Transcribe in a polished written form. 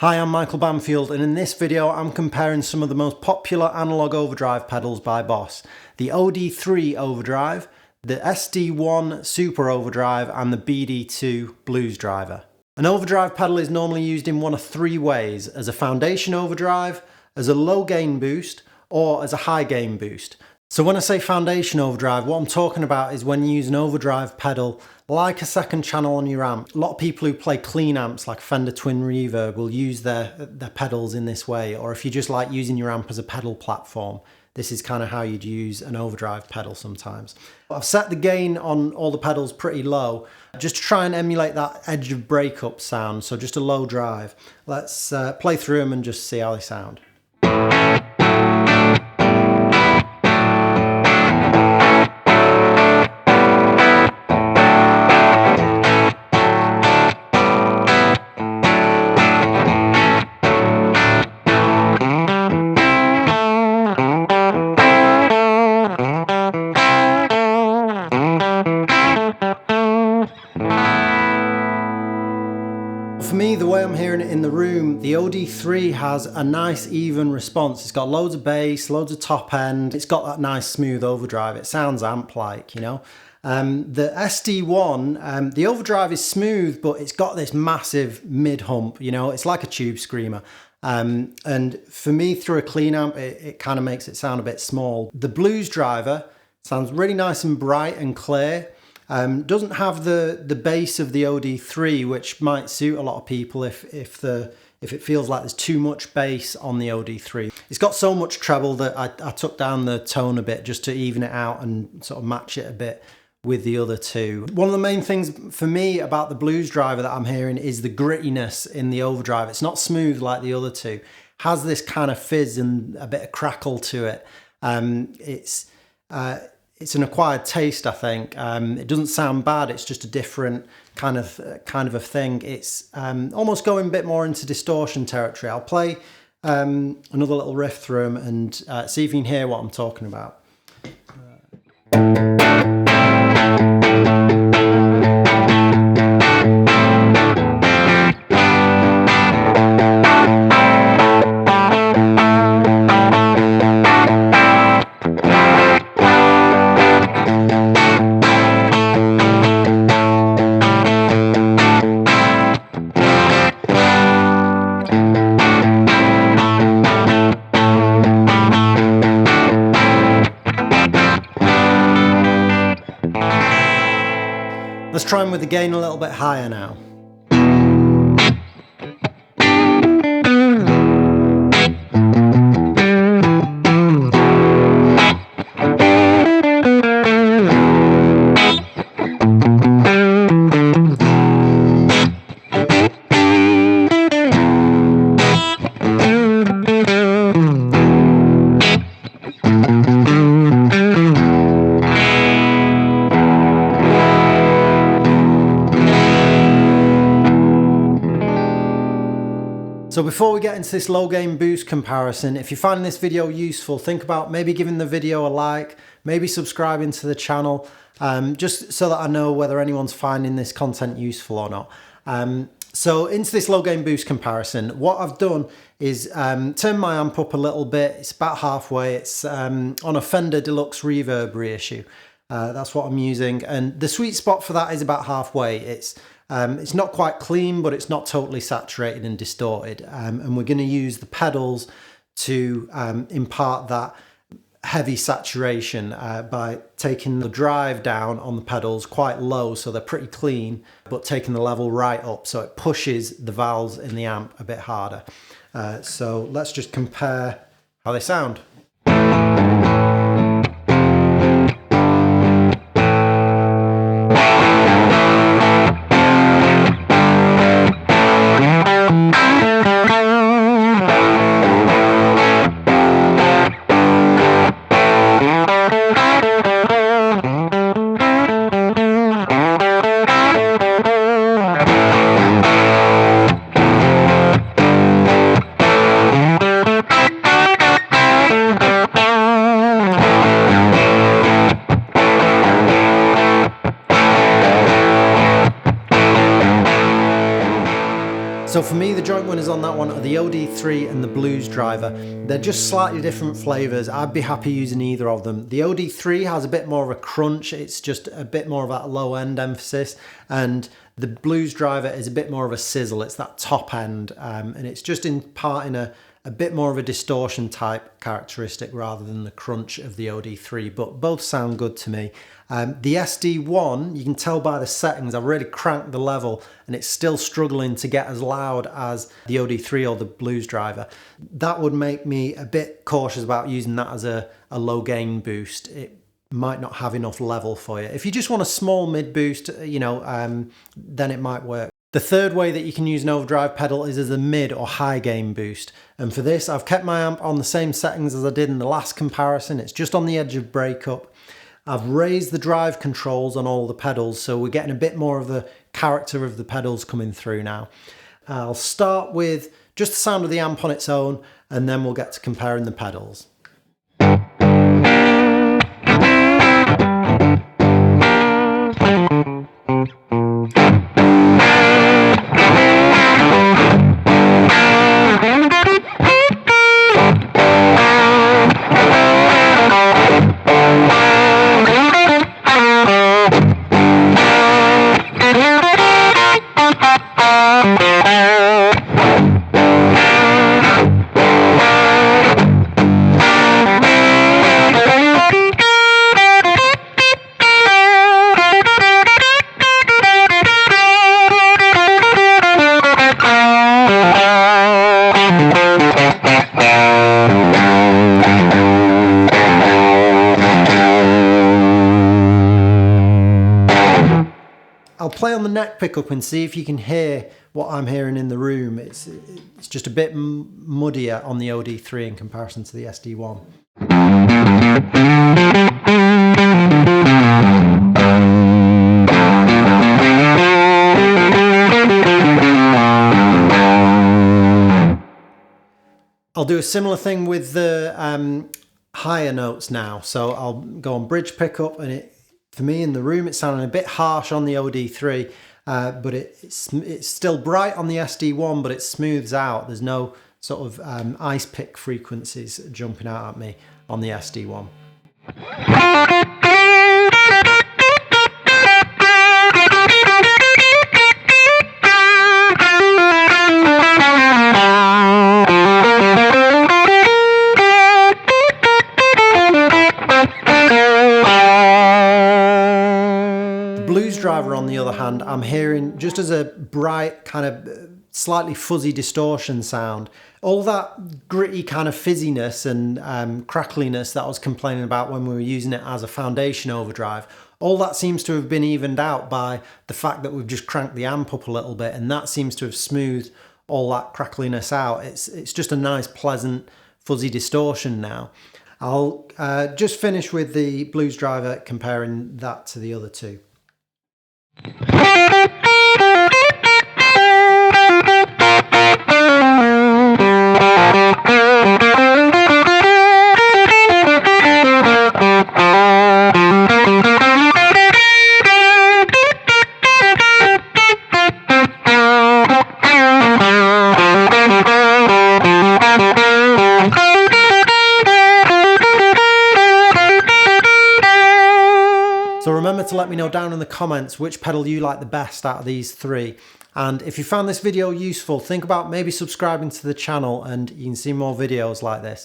Hi, I'm Michael Banfield, and in this video I'm comparing some of the most popular analog overdrive pedals by Boss. The OD3 Overdrive, the SD1 Super Overdrive and the BD2 Blues Driver. An overdrive pedal is normally used in one of three ways: as a foundation overdrive, as a low gain boost, or as a high gain boost. So when I say foundation overdrive, what I'm talking about is when you use an overdrive pedal like a second channel on your amp. A lot of people who play clean amps like Fender Twin Reverb will use their pedals in this way, or if you just like using your amp as a pedal platform, this is kind of how you'd use an overdrive pedal sometimes. I've set the gain on all the pedals pretty low, just to try and emulate that edge of breakup sound, so just a low drive. Let's play through them and just see how they sound. For me, the way I'm hearing it in the room, the OD3 has a nice even response. It's got loads of bass, loads of top end. It's got that nice smooth overdrive. It sounds amp-like, you know. The SD1, the overdrive is smooth, but it's got this massive mid hump, you know. It's like a tube screamer. And for me, through a clean amp, it kind of makes it sound a bit small. The Blues Driver sounds really nice and bright and clear. Doesn't have the bass of the OD3, which might suit a lot of people if it feels like there's too much bass on the OD3. It's got so much treble that I took down the tone a bit just to even it out and sort of match it a bit with the other two. One of the main things for me about the Blues Driver that I'm hearing is the grittiness in the overdrive. It's not smooth like the other two. It has this kind of fizz and a bit of crackle to it. It's an acquired taste, I think. It doesn't sound bad. It's just a different kind of a thing. It's almost going a bit more into distortion territory. I'll play another little riff through them and see if you can hear what I'm talking about. Let's try them with the gain a little bit higher now. So before we get into this low gain boost comparison, if you're finding this video useful, think about maybe giving the video a like, maybe subscribing to the channel, just so that I know whether anyone's finding this content useful or not. So into this low gain boost comparison, what I've done is turn my amp up a little bit. It's about halfway. It's on a Fender Deluxe Reverb reissue. That's what I'm using, and the sweet spot for that is about halfway. It's not quite clean, but it's not totally saturated and distorted. And we're going to use the pedals to impart that heavy saturation by taking the drive down on the pedals quite low, so they're pretty clean, but taking the level right up so it pushes the valves in the amp a bit harder. So let's just compare how they sound. for me, the joint winners on that one are the OD3 and the Blues Driver. They're just slightly different flavours. I'd be happy using either of them. The OD3 has a bit more of a crunch. It's just a bit more of that low end emphasis. And the Blues Driver is a bit more of a sizzle. It's that top end. And it's just imparting a bit more of a distortion type characteristic rather than the crunch of the OD3, but both sound good to me. The SD1, you can tell by the settings, I've really cranked the level and it's still struggling to get as loud as the OD3 or the Blues Driver. That would make me a bit cautious about using that as a low gain boost. It might not have enough level for you. If you just want a small mid boost, then it might work. The third way that you can use an overdrive pedal is as a mid or high gain boost. And for this, I've kept my amp on the same settings as I did in the last comparison. It's just on the edge of breakup. I've raised the drive controls on all the pedals, so we're getting a bit more of the character of the pedals coming through now. I'll start with just the sound of the amp on its own, and then we'll get to comparing the pedals. I'll play on the neck pickup and see if you can hear what I'm hearing in the room. It's just a bit muddier on the OD3 in comparison to the SD1. I'll do a similar thing with the higher notes now. So I'll go on bridge pickup, and for me in the room, it's sounding a bit harsh on the OD3, but it's still bright on the SD1, but it smooths out. There's no sort of ice pick frequencies jumping out at me on the SD1. Blues Driver, on the other hand, I'm hearing just as a bright kind of slightly fuzzy distortion sound. All that gritty kind of fizziness and crackliness that I was complaining about when we were using it as a Foundation Overdrive, all that seems to have been evened out by the fact that we've just cranked the amp up a little bit, and that seems to have smoothed all that crackliness out. It's just a nice, pleasant, fuzzy distortion now. I'll just finish with the Blues Driver, comparing that to the other two. So remember to let me know down in the comments which pedal you like the best out of these three. And if you found this video useful, think about maybe subscribing to the channel and you can see more videos like this.